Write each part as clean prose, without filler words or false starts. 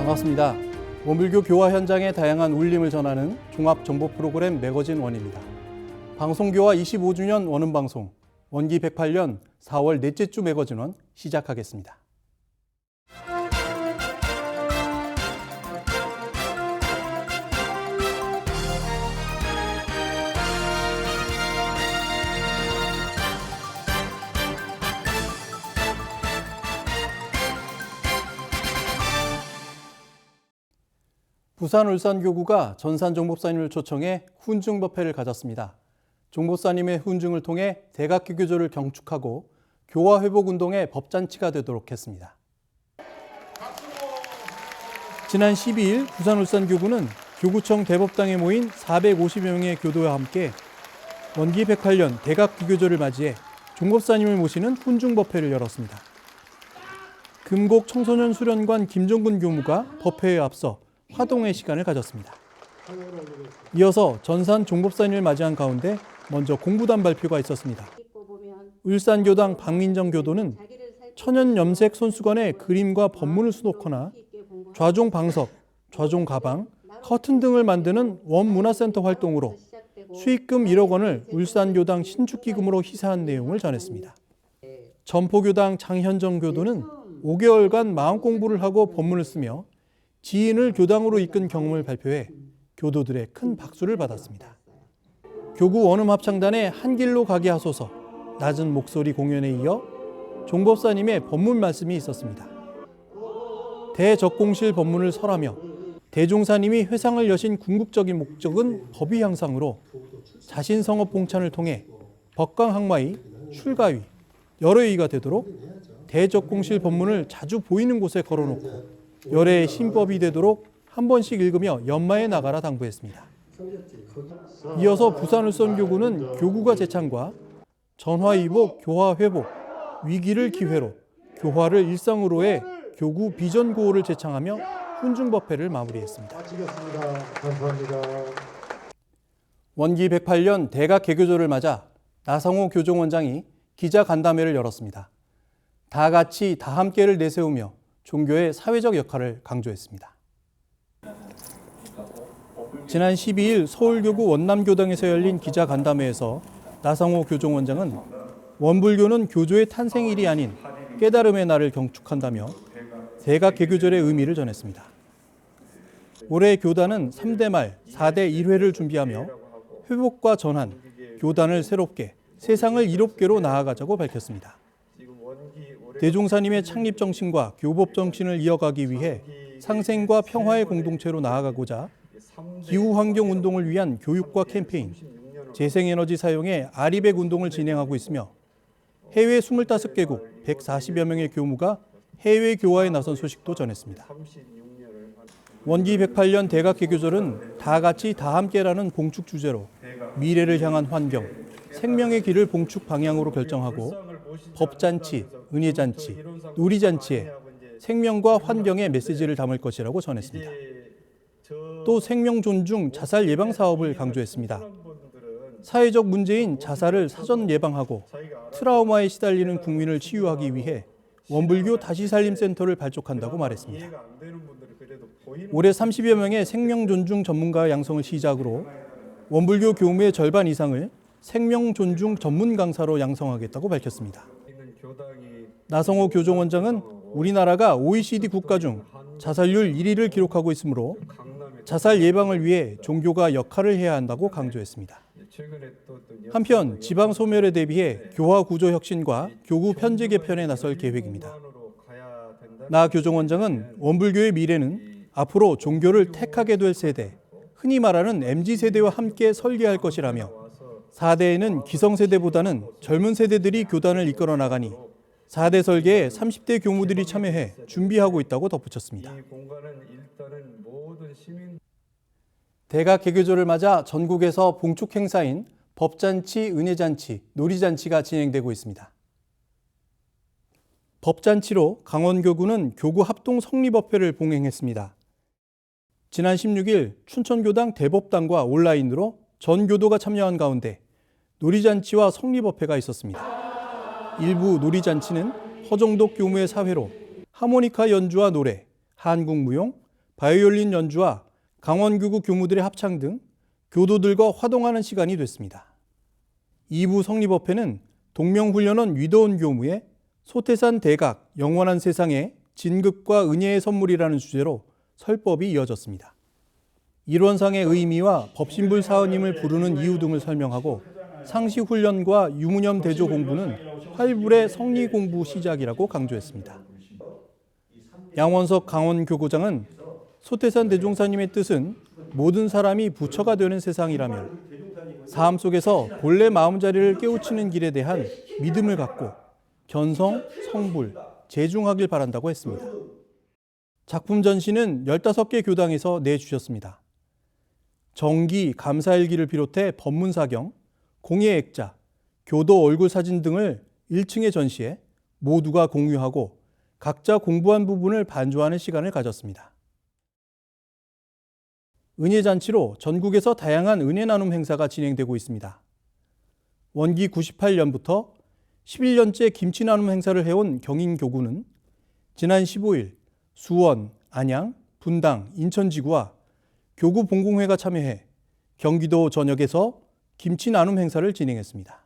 반갑습니다. 원불교 교화 현장의 다양한 울림을 전하는 종합 정보 프로그램 매거진 원입니다. 방송교화 25주년 원음방송 원기 108년 4월 넷째 주 매거진 원 시작하겠습니다. 부산 울산교구가 전산 종법사님을 초청해 훈증법회를 가졌습니다. 종법사님의 훈증을 통해 대각기교조를 경축하고 교화회복운동의 법잔치가 되도록 했습니다. 지난 12일 부산 울산교구는 교구청 대법당에 모인 450여 명의 교도와 함께 원기 108년 대각기교조를 맞이해 종법사님을 모시는 훈증법회를 열었습니다. 금곡 청소년 수련관 김종근 교무가 법회에 앞서 화동의 시간을 가졌습니다. 이어서 전산 종법사님을 맞이한 가운데 먼저 공부단 발표가 있었습니다. 울산교당 박민정 교도는 천연염색 손수건에 그림과 법문을 수놓거나 좌종 방석, 좌종 가방, 커튼 등을 만드는 원문화센터 활동으로 수익금 1억 원을 울산교당 신축기금으로 희사한 내용을 전했습니다. 전포교당 장현정 교도는 5개월간 마음공부를 하고 법문을 쓰며 지인을 교당으로 이끈 경험을 발표해 교도들의 큰 박수를 받았습니다. 교구 원음합창단의 한길로 가게 하소서 낮은 목소리 공연에 이어 종법사님의 법문 말씀이 있었습니다. 대적공실 법문을 설하며 대종사님이 회상을 여신 궁극적인 목적은 법의 향상으로 자신성업 봉찬을 통해 법강학마의 출가위, 열애위가 되도록 대적공실 법문을 자주 보이는 곳에 걸어놓고 열애의 신법이 되도록 한 번씩 읽으며 연마에 나가라 당부했습니다. 이어서 부산울산교구는 교구가 재창과 전화이복, 교화회복, 위기를 기회로, 교화를 일상으로의 교구 비전구호를 재창하며 훈증법회를 마무리했습니다. 감사합니다. 원기 108년 대각개교조를 맞아 나성호 교종원장이 기자간담회를 열었습니다. 다 같이 다 함께를 내세우며 종교의 사회적 역할을 강조했습니다. 지난 12일 서울교구 원남교당에서 열린 기자간담회에서 나성호 교종원장은 원불교는 교조의 탄생일이 아닌 깨달음의 날을 경축한다며 대각개교절의 의미를 전했습니다. 올해 교단은 3대 말 4대 1회를 준비하며 회복과 전환, 교단을 새롭게, 세상을 이롭게로 나아가자고 밝혔습니다. 대종사님의 창립 정신과 교법 정신을 이어가기 위해 상생과 평화의 공동체로 나아가고자 기후환경 운동을 위한 교육과 캠페인, 재생에너지 사용의 아리백 운동을 진행하고 있으며 해외 25개국 140여 명의 교무가 해외 교화에 나선 소식도 전했습니다. 원기 108년 대각개교절은 다 같이 다 함께라는 봉축 주제로 미래를 향한 환경, 생명의 길을 봉축 방향으로 결정하고 법잔치, 은혜잔치, 누리잔치에 생명과 환경의 메시지를 담을 것이라고 전했습니다. 또 생명 존중, 자살 예방 사업을 강조했습니다. 사회적 문제인 자살을 사전 예방하고 트라우마에 시달리는 국민을 치유하기 위해 원불교 다시살림센터를 발족한다고 말했습니다. 올해 30여 명의 생명 존중 전문가 양성을 시작으로 원불교 교무의 절반 이상을 생명 존중 전문 강사로 양성하겠다고 밝혔습니다. 나성호 교종원장은 우리나라가 OECD 국가 중 자살률 1위를 기록하고 있으므로 자살 예방을 위해 종교가 역할을 해야 한다고 강조했습니다. 한편 지방 소멸에 대비해 교화 구조 혁신과 교구 편제 개편에 나설 계획입니다. 나 교종원장은 원불교의 미래는 앞으로 종교를 택하게 될 세대, 흔히 말하는 MZ세대와 함께 설계할 것이라며 4대에는 기성세대보다는 젊은 세대들이 교단을 이끌어 나가니 4대 설계에 30대 교무들이 참여해 준비하고 있다고 덧붙였습니다. 대각개교절을 맞아 전국에서 봉축 행사인 법잔치, 은혜잔치, 놀이잔치가 진행되고 있습니다. 법잔치로 강원교구는 교구 합동 성리법회를 봉행했습니다. 지난 16일 춘천교당 대법당과 온라인으로 전 교도가 참여한 가운데 놀이잔치와 성리법회가 있었습니다. 일부 놀이잔치는 허정독 교무의 사회로 하모니카 연주와 노래, 한국무용, 바이올린 연주와 강원교구 교무들의 합창 등 교도들과 화동하는 시간이 됐습니다. 2부 성립업회는 동명훈련원 위도원 교무의 소태산 대각 영원한 세상에 진급과 은혜의 선물이라는 주제로 설법이 이어졌습니다. 일원상의 의미와 법신불 사원님을 부르는 이유 등을 설명하고 상시훈련과 유무념 대조 공부는 활불의 성리 공부 시작이라고 강조했습니다. 양원석 강원교구장은 소태산 대종사님의 뜻은 모든 사람이 부처가 되는 세상이라며 삶 속에서 본래 마음자리를 깨우치는 길에 대한 믿음을 갖고 견성, 성불, 재중하길 바란다고 했습니다. 작품 전시는 15개 교당에서 내주셨습니다. 정기, 감사일기를 비롯해 법문사경, 공예액자, 교도 얼굴 사진 등을 1층에 전시해 모두가 공유하고 각자 공부한 부분을 반주하는 시간을 가졌습니다. 은혜잔치로 전국에서 다양한 은혜 나눔 행사가 진행되고 있습니다. 원기 98년부터 11년째 김치 나눔 행사를 해온 경인교구는 지난 15일 수원, 안양, 분당, 인천지구와 교구 봉공회가 참여해 경기도 전역에서 김치 나눔 행사를 진행했습니다.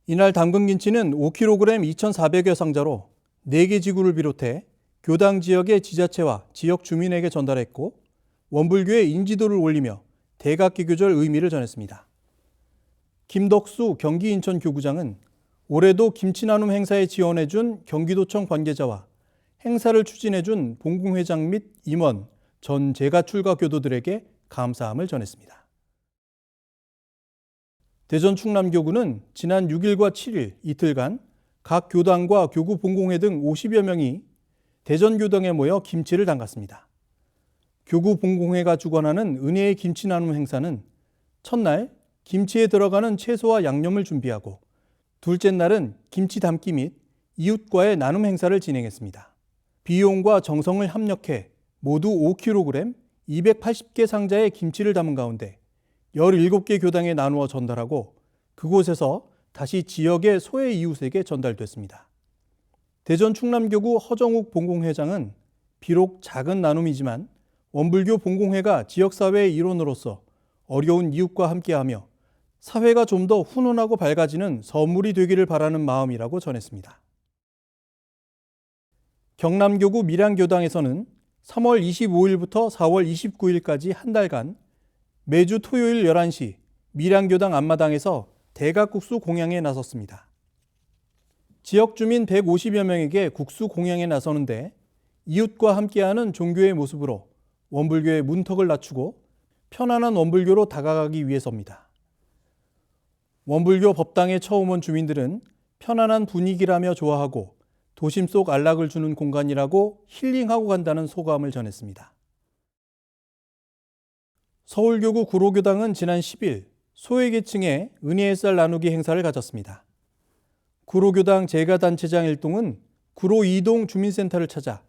이날 담근 김치는 5kg 2,400여 상자로 4개 지구를 비롯해 교당 지역의 지자체와 지역 주민에게 전달했고 원불교의 인지도를 올리며 대각기교절 의미를 전했습니다. 김덕수 경기 인천 교구장은 올해도 김치 나눔 행사에 지원해준 경기도청 관계자와 행사를 추진해준 봉공회장 및 임원, 전 재가출가 교도들에게 감사함을 전했습니다. 대전 충남교구는 지난 6일과 7일 이틀간 각 교당과 교구 봉공회 등 50여 명이 대전교당에 모여 김치를 담갔습니다. 교구 봉공회가 주관하는 은혜의 김치 나눔 행사는 첫날 김치에 들어가는 채소와 양념을 준비하고 둘째 날은 김치 담기 및 이웃과의 나눔 행사를 진행했습니다. 비용과 정성을 합력해 모두 5kg 280개 상자의 김치를 담은 가운데 17개 교당에 나누어 전달하고 그곳에서 다시 지역의 소외 이웃에게 전달됐습니다. 대전 충남교구 허정욱 봉공회장은 비록 작은 나눔이지만 원불교 봉공회가 지역사회의 일원으로서 어려운 이웃과 함께하며 사회가 좀 더 훈훈하고 밝아지는 선물이 되기를 바라는 마음이라고 전했습니다. 경남교구 밀양교당에서는 3월 25일부터 4월 29일까지 한 달간 매주 토요일 11시 밀양교당 앞마당에서 대각국수 공양에 나섰습니다. 지역 주민 150여 명에게 국수 공양에 나서는데 이웃과 함께하는 종교의 모습으로 원불교의 문턱을 낮추고 편안한 원불교로 다가가기 위해서입니다. 원불교 법당에 처음 온 주민들은 편안한 분위기라며 좋아하고 도심 속 안락을 주는 공간이라고 힐링하고 간다는 소감을 전했습니다. 서울교구 구로교당은 지난 10일 소외계층의 은혜의 쌀 나누기 행사를 가졌습니다. 구로교당 제가단체장 일동은 구로 2동 주민센터를 찾아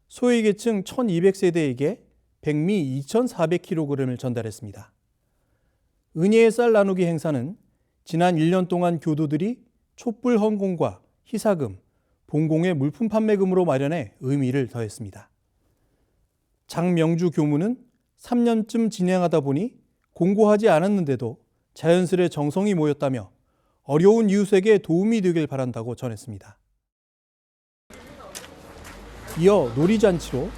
소외계층 1200세대에게 백미 2400kg을 전달했습니다. 은혜의 쌀 나누기 행사는 지난 1년 동안 교도들이 촛불 헌공과 희사금, 봉공의 물품 판매금으로 마련해 의미를 더했습니다. 장명주 교무는 3년쯤 진행하다 보니 공고하지 않았는데도 자연스레 정성이 모였다며 어려운 이웃에게 도움이 되길 바란다고 전했습니다. 이어 놀이잔치로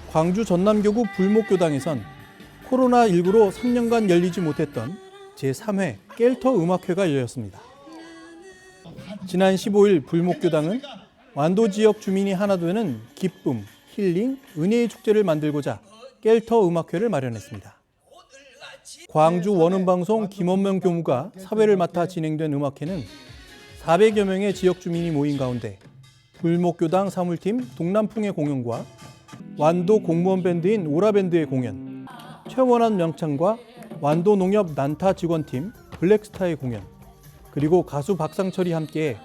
광주 전남교구 불목교당에선 코로나19로 3년간 열리지 못했던 제3회 깰터 음악회가 열렸습니다. 지난 15일 불목교당은 완도 지역 주민이 하나 되는 기쁨, 힐링, 은혜의 축제를 만들고자 깰터 음악회를 마련했습니다. 광주 원음방송 김원명 교무가 사회를 맡아 진행된 음악회는 400여 명의 지역 주민이 모인 가운데 불목교당 사물팀 동남풍의 공연과 완도 공무원 밴드인 오라밴드의 공연, 최원한 명창과 완도 농협 난타 직원팀 블랙스타의 공연, 그리고 가수 박상철이 함께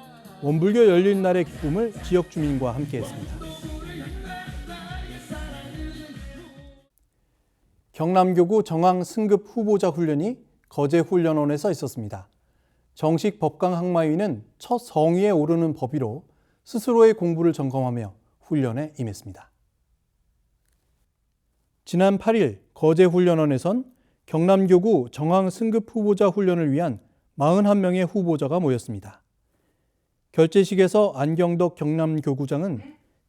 원불교 열린 날의 기쁨을 지역 주민과 함께했습니다. 경남교구 정황 승급 후보자 훈련이 거제훈련원에서 있었습니다. 정식 법강 학마위는 첫 성위에 오르는 법위로 스스로의 공부를 점검하며 훈련에 임했습니다. 지난 8일 거제훈련원에선 경남교구 정황 승급 후보자 훈련을 위한 41명의 후보자가 모였습니다. 결재식에서 안경덕 경남교구장은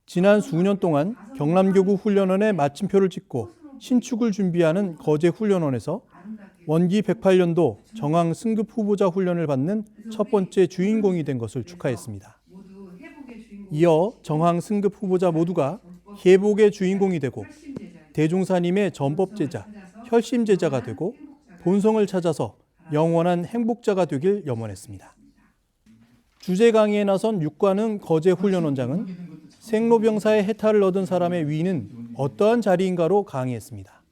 지난 수년 동안 경남교구 훈련원에 마침표를 찍고 신축을 준비하는 거제훈련원에서 원기 108년도 정황 승급 후보자 훈련을 받는 첫 번째 주인공이 된 것을 축하했습니다. 이어 정황 승급 후보자 모두가 회복의 주인공이 되고 대종사님의 전법제자, 혈심제자가 되고 본성을 찾아서 영원한 행복자가 되길 염원했습니다. 주제 강의에 나선 육관흥 거제훈련원장은 생로병사의 해탈을 얻은 사람의 위는 어떠한 자리인가로 강의했습니다.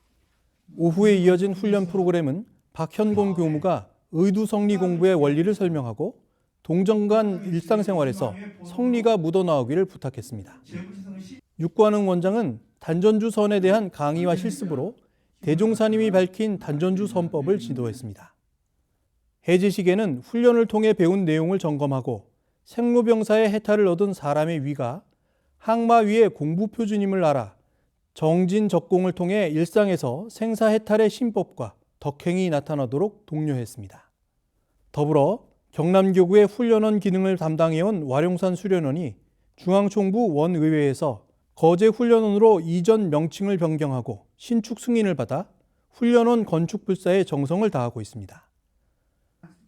오후에 이어진 훈련 프로그램은 박현곤 교무가 의두성리 공부의 원리를 설명하고 동정간 일상생활에서 성리가 묻어나오기를 부탁했습니다. 육관흥 원장은 단전주 선에 대한 강의와 실습으로 대종사님이 밝힌 단전주 선법을 지도했습니다. 해제식에는 훈련을 통해 배운 내용을 점검하고 생로병사의 해탈을 얻은 사람의 위가 항마 위의 공부 표준임을 알아 정진적공을 통해 일상에서 생사해탈의 신법과 덕행이 나타나도록 독려했습니다. 더불어 경남교구의 훈련원 기능을 담당해온 와룡산 수련원이 중앙총부 원의회에서 거제훈련원으로 이전 명칭을 변경하고 신축 승인을 받아 훈련원 건축불사에 정성을 다하고 있습니다.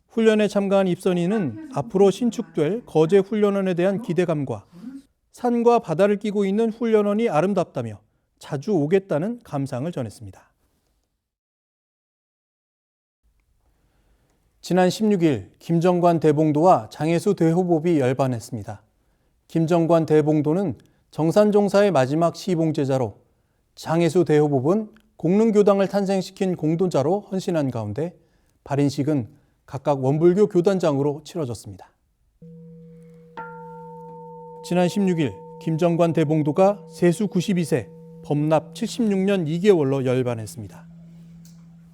훈련에 참가한 입선인은 앞으로 신축될 거제훈련원에 대한 기대감과 산과 바다를 끼고 있는 훈련원이 아름답다며 자주 오겠다는 감상을 전했습니다. 지난 16일 김정관 대봉도와 장혜수 대호법이 열반했습니다. 김정관 대봉도는 정산종사의 마지막 시봉제자로 장혜수 대호법은 공릉교당을 탄생시킨 공도자로 헌신한 가운데 발인식은 각각 원불교 교단장으로 치러졌습니다. 지난 16일 김정관 대봉도가 세수 92세, 법납 76년 2개월로 열반했습니다.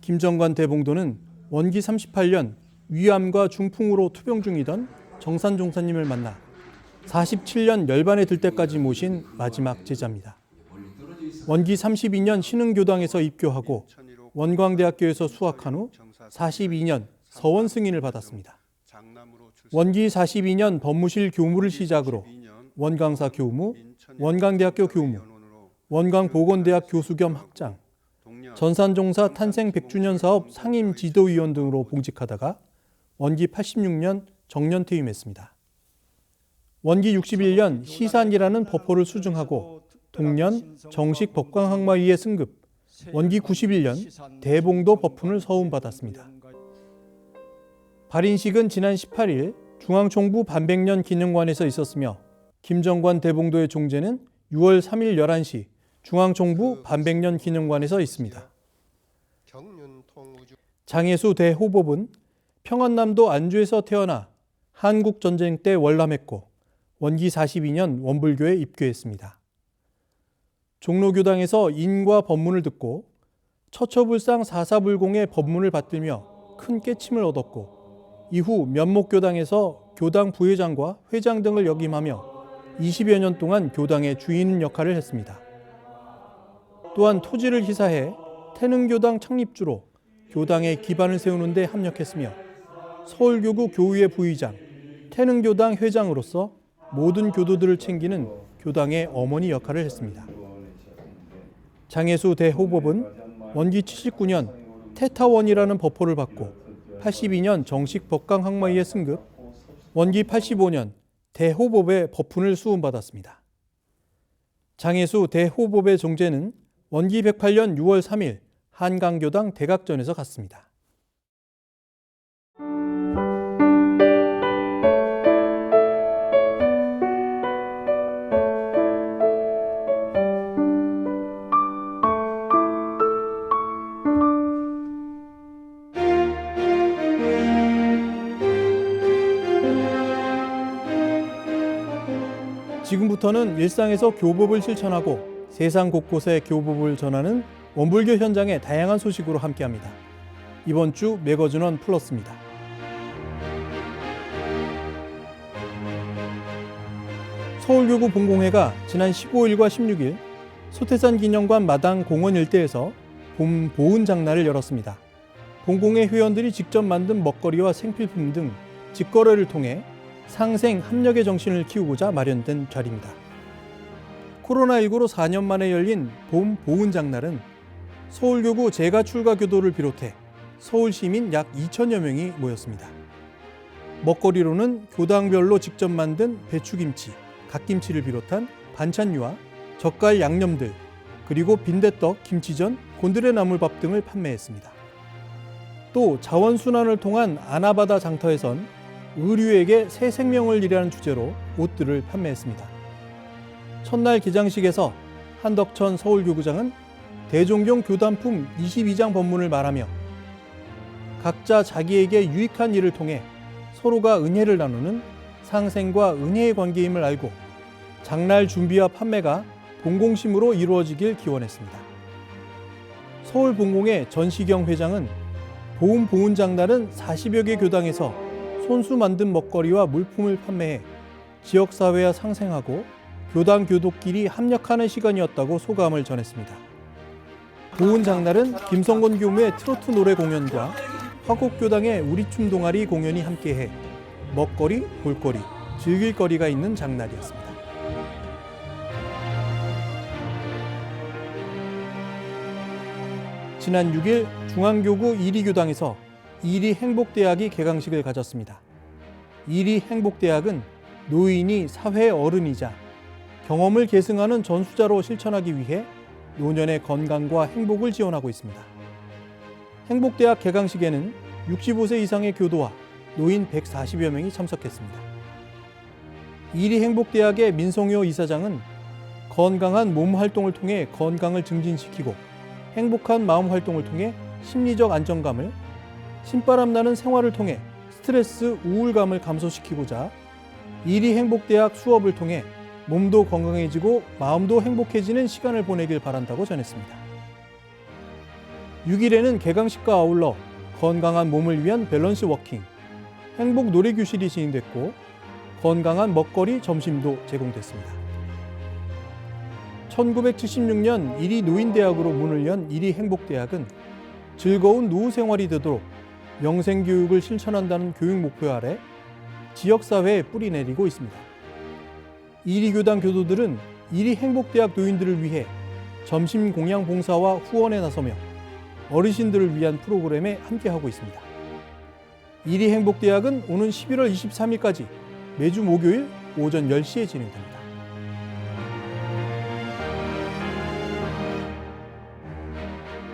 김정관 대봉도는 원기 38년 위암과 중풍으로 투병 중이던 정산종사님을 만나 47년 열반에 들 때까지 모신 마지막 제자입니다. 원기 32년 신흥교당에서 입교하고 원광대학교에서 수학한 후 42년 서원 승인을 받았습니다. 원기 42년 법무실 교무를 시작으로 원광사 교무, 원광대학교 교무, 원광보건대학 교수 겸 학장, 전산종사 탄생 100주년 사업 상임 지도위원 등으로 봉직하다가 원기 86년 정년 퇴임했습니다. 원기 61년 시산이라는 법호를 수중하고 동년 정식 법광학마위에 승급, 원기 91년 대봉도 법훈을 서운받았습니다. 발인식은 지난 18일 중앙총부 반백년 기념관에서 있었으며 김정관 대봉도의 종제는 6월 3일 11시 중앙총부 반백년 기념관에서 있습니다. 장혜수 대호법은 평안남도 안주에서 태어나 한국전쟁 때 월남했고 원기 42년 원불교에 입교했습니다. 종로교당에서 인과 법문을 듣고 처처불상 사사불공의 법문을 받들며 큰 깨침을 얻었고 이후 면목교당에서 교당 부회장과 회장 등을 역임하며 20여 년 동안 교당의 주인 역할을 했습니다. 또한 토지를 희사해 태능교당 창립주로 교당의 기반을 세우는 데 합력했으며 서울교구 교우회 부의장, 태능교당 회장으로서 모든 교도들을 챙기는 교당의 어머니 역할을 했습니다. 장혜수 대호법은 원기 79년 태타원이라는 법호를 받고 82년 정식 법강학마위에 승급, 원기 85년 대호법의 법훈을 수운받았습니다. 장혜수 대호법의 종제는 원기 108년 6월 3일 한강교당 대각전에서 갔습니다. 지금부터는 일상에서 교법을 실천하고 세상 곳곳에 교법을 전하는 원불교 현장의 다양한 소식으로 함께합니다. 이번 주 매거진원 플러스입니다. 서울교구 본공회가 지난 15일과 16일 소태산 기념관 마당 공원 일대에서 봄 보은 장날을 열었습니다. 공공의 회원들이 직접 만든 먹거리와 생필품 등 직거래를 통해 상생 협력의 정신을 키우고자 마련된 자리입니다. 코로나19로 4년 만에 열린 봄 보은 장날은 서울교구 재가 출가 교도를 비롯해 서울 시민 약 2천여 명이 모였습니다. 먹거리로는 교당별로 직접 만든 배추김치, 갓김치를 비롯한 반찬류와 젓갈 양념들, 그리고 빈대떡, 김치전, 곤드레 나물밥 등을 판매했습니다. 또 자원순환을 통한 아나바다 장터에선 의류에게 새 생명을 이라는 주제로 옷들을 판매했습니다. 첫날 기장식에서 한덕천 서울교구장은 대종경 교단품 22장 법문을 말하며 각자 자기에게 유익한 일을 통해 서로가 은혜를 나누는 상생과 은혜의 관계임을 알고 장날 준비와 판매가 본공심으로 이루어지길 기원했습니다. 서울본공의 전시경 회장은 보은 보은 장날은 40여 개 교당에서 손수 만든 먹거리와 물품을 판매해 지역사회와 상생하고 교당 교독끼리 합력하는 시간이었다고 소감을 전했습니다. 보은 장날은 김성건 교무의 트로트 노래 공연과 화곡교당의 우리춤 동아리 공연이 함께해 먹거리, 볼거리, 즐길거리가 있는 장날이었습니다. 지난 6일 중앙교구 이리교당에서 이리행복대학이 개강식을 가졌습니다. 이리행복대학은 노인이 사회의 어른이자 경험을 계승하는 전수자로 실천하기 위해 노년의 건강과 행복을 지원하고 있습니다. 행복대학 개강식에는 65세 이상의 교도와 노인 140여 명이 참석했습니다. 이리행복대학의 민성효 이사장은 건강한 몸 활동을 통해 건강을 증진시키고 행복한 마음 활동을 통해 심리적 안정감을, 신바람 나는 생활을 통해 스트레스, 우울감을 감소시키고자 이리행복대학 수업을 통해 몸도 건강해지고 마음도 행복해지는 시간을 보내길 바란다고 전했습니다. 6일에는 개강식과 아울러 건강한 몸을 위한 밸런스 워킹, 행복 놀이교실이 진행됐고 건강한 먹거리 점심도 제공됐습니다. 1976년 이리 노인대학으로 문을 연 이리 행복대학은 즐거운 노후 생활이 되도록 영생교육을 실천한다는 교육 목표 아래 지역사회에 뿌리 내리고 있습니다. 이리교당 교도들은 이리 행복대학 노인들을 위해 점심 공양 봉사와 후원에 나서며 어르신들을 위한 프로그램에 함께하고 있습니다. 이리 행복대학은 오는 11월 23일까지 매주 목요일 오전 10시에 진행됩니다.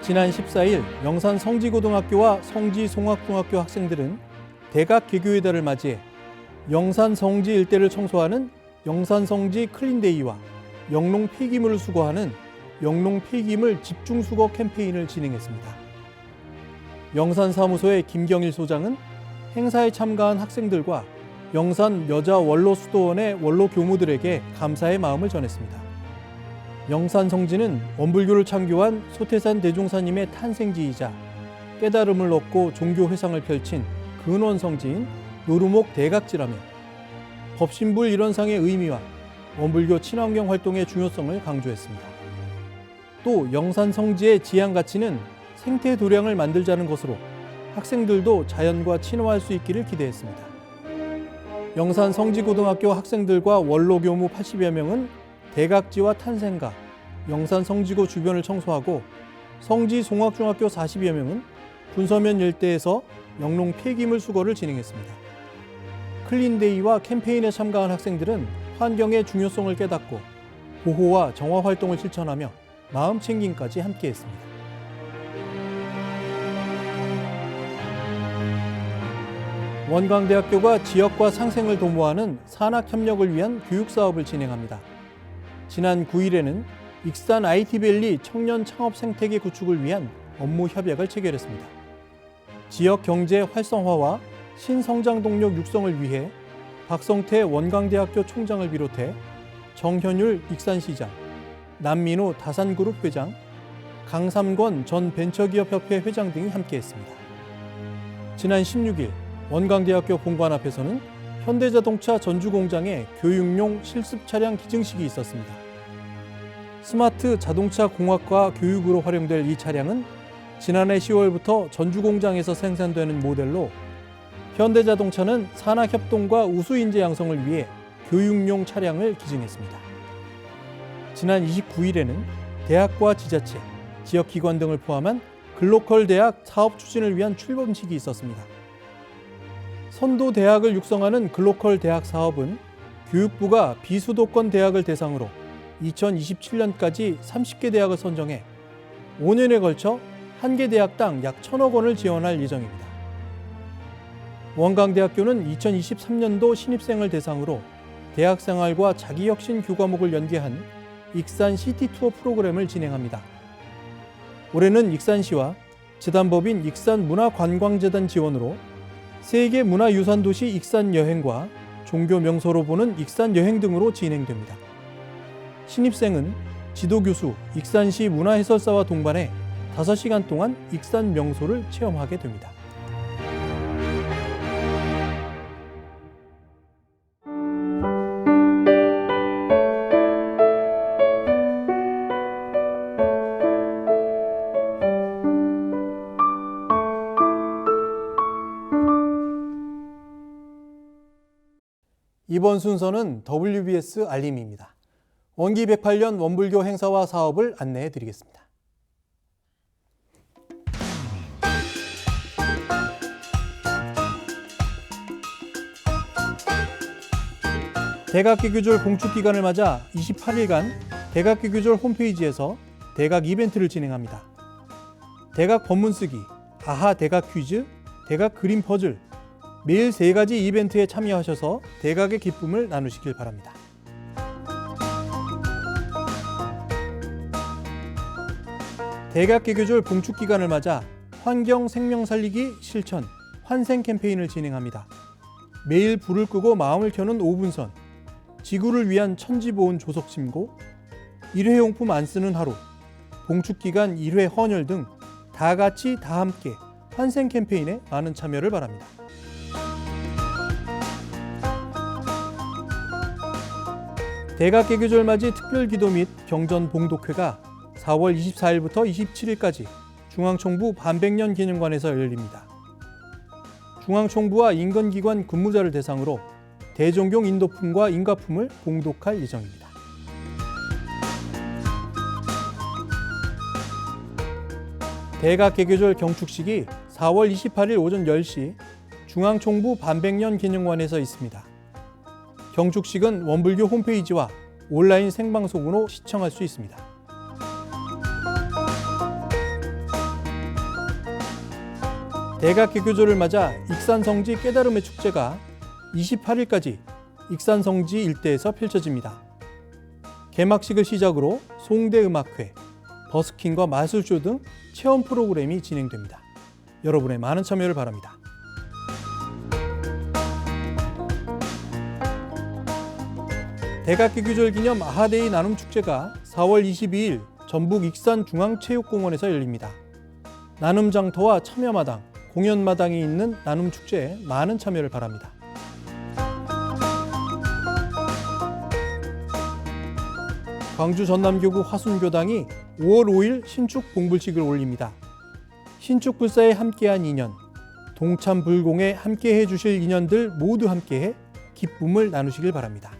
지난 14일 영산 성지고등학교와 성지송악중학교 학생들은 대각 개교의 달을 맞이해 영산 성지 일대를 청소하는 영산 성지 클린데이와 영농 폐기물을 수거하는 영농 폐기물 집중 수거 캠페인을 진행했습니다. 영산 사무소의 김경일 소장은 행사에 참가한 학생들과 영산 여자 원로 수도원의 원로 교무들에게 감사의 마음을 전했습니다. 영산 성지는 원불교를 창교한 소태산 대종사님의 탄생지이자 깨달음을 얻고 종교 회상을 펼친 근원 성지인 노루목 대각지라며 법신불 일원상의 의미와 원불교 친환경 활동의 중요성을 강조했습니다. 또 영산 성지의 지향 가치는 생태 도량을 만들자는 것으로 학생들도 자연과 친화할 수 있기를 기대했습니다. 영산 성지고등학교 학생들과 원로 교무 80여 명은 대각지와 탄생가, 영산 성지고 주변을 청소하고 성지 송악중학교 40여 명은 군서면 일대에서 영농 폐기물 수거를 진행했습니다. 클린데이와 캠페인에 참가한 학생들은 환경의 중요성을 깨닫고 보호와 정화 활동을 실천하며 마음 챙김까지 함께했습니다. 원광대학교가 지역과 상생을 도모하는 산학협력을 위한 교육사업을 진행합니다. 지난 9일에는 익산 IT밸리 청년 창업 생태계 구축을 위한 업무 협약을 체결했습니다. 지역 경제 활성화와 신성장 동력 육성을 위해 박성태 원광대학교 총장을 비롯해 정현율 익산시장, 남민호 다산그룹 회장, 강삼권 전 벤처기업협회 회장 등이 함께했습니다. 지난 16일 원광대학교 본관 앞에서는 현대자동차 전주공장의 교육용 실습 차량 기증식이 있었습니다. 스마트 자동차 공학과 교육으로 활용될 이 차량은 지난해 10월부터 전주 공장에서 생산되는 모델로 현대자동차는 산학협동과 우수인재 양성을 위해 교육용 차량을 기증했습니다. 지난 29일에는 대학과 지자체, 지역기관 등을 포함한 글로컬 대학 사업 추진을 위한 출범식이 있었습니다. 선도 대학을 육성하는 글로컬 대학 사업은 교육부가 비수도권 대학을 대상으로 2027년까지 30개 대학을 선정해 5년에 걸쳐 한 개 대학당 약 1,000억 원을 지원할 예정입니다. 원광대학교는 2023년도 신입생을 대상으로 대학생활과 자기혁신 교과목을 연계한 익산 시티투어 프로그램을 진행합니다. 올해는 익산시와 재단법인 익산문화관광재단 지원으로 세계 문화유산도시 익산여행과 종교 명소로 보는 익산여행 등으로 진행됩니다. 신입생은 지도교수, 익산시 문화해설사와 동반해 5시간 동안 익산 명소를 체험하게 됩니다. 이번 순서는 WBS 알림입니다. 원기 108년 원불교 행사와 사업을 안내해 드리겠습니다. 대각개교절 봉축기간을 맞아 28일간 대각개교절 홈페이지에서 대각 이벤트를 진행합니다. 대각 법문쓰기, 아하 대각 퀴즈, 대각 그림 퍼즐, 매일 3가지 이벤트에 참여하셔서 대각의 기쁨을 나누시길 바랍니다. 대각개교절 봉축기간을 맞아 환경 생명 살리기 실천 환생 캠페인을 진행합니다. 매일 불을 끄고 마음을 켜는 5분선, 지구를 위한 천지보온 조석침고, 일회용품 안 쓰는 하루, 봉축기간 1회 헌혈 등 다 같이 다 함께 환생 캠페인에 많은 참여를 바랍니다. 대각개교절 맞이 특별기도 및 경전 봉독회가 4월 24일부터 27일까지 중앙총부 반백년 기념관에서 열립니다. 중앙총부와 인근기관 근무자를 대상으로 대종경 인도품과 인가품을 봉독할 예정입니다. 대각개교절 경축식이 4월 28일 오전 10시 중앙총부 반백년 기념관에서 있습니다. 경축식은 원불교 홈페이지와 온라인 생방송으로 시청할 수 있습니다. 대각개교절을 맞아 익산성지 깨달음의 축제가 28일까지 익산성지 일대에서 펼쳐집니다. 개막식을 시작으로 송대음악회, 버스킹과 마술쇼 등 체험 프로그램이 진행됩니다. 여러분의 많은 참여를 바랍니다. 대각개교절 기념 아하데이 나눔 축제가 4월 22일 전북 익산중앙체육공원에서 열립니다. 나눔 장터와 참여마당, 공연마당이 있는 나눔 축제에 많은 참여를 바랍니다. 광주 전남교구 화순교당이 5월 5일 신축 봉불식을 올립니다. 신축 불사에 함께한 인연, 동참불공에 함께해 주실 인연들 모두 함께해 기쁨을 나누시길 바랍니다.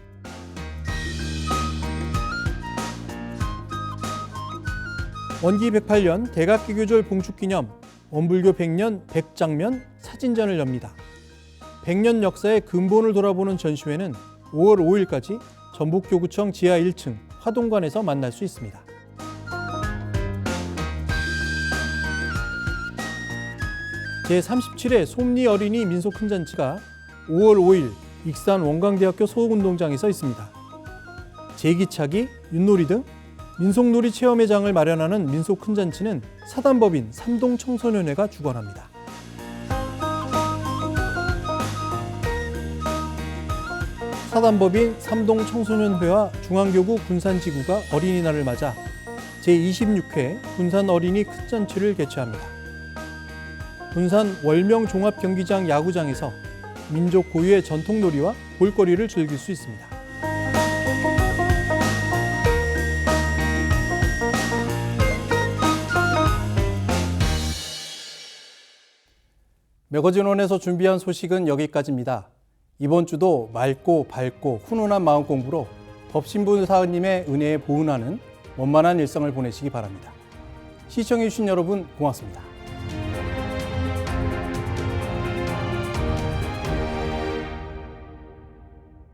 원기 108년 대각개교절 봉축기념 원불교 100년 100장면 사진전을 엽니다. 100년 역사의 근본을 돌아보는 전시회는 5월 5일까지 전북교구청 지하 1층 화동관에서 만날 수 있습니다. 제37회 솜리 어린이 민속 큰잔치가 5월 5일 익산 원광대학교 소극운동장에서 있습니다. 제기차기, 윷놀이 등 민속놀이 체험회 장을 마련하는 민속 큰잔치는 사단법인 삼동청소년회가 주관합니다. 사단법인 삼동청소년회와 중앙교구 군산지구가 어린이날을 맞아 제26회 군산 어린이 큰잔치를 개최합니다. 군산 월명종합경기장 야구장에서 민족 고유의 전통놀이와 볼거리를 즐길 수 있습니다. 매거진원에서 준비한 소식은 여기까지입니다. 이번 주도 맑고 밝고 훈훈한 마음 공부로 법신부 사님의 은혜에 보은하는 원만한 일상을 보내시기 바랍니다. 시청해주신 여러분 고맙습니다.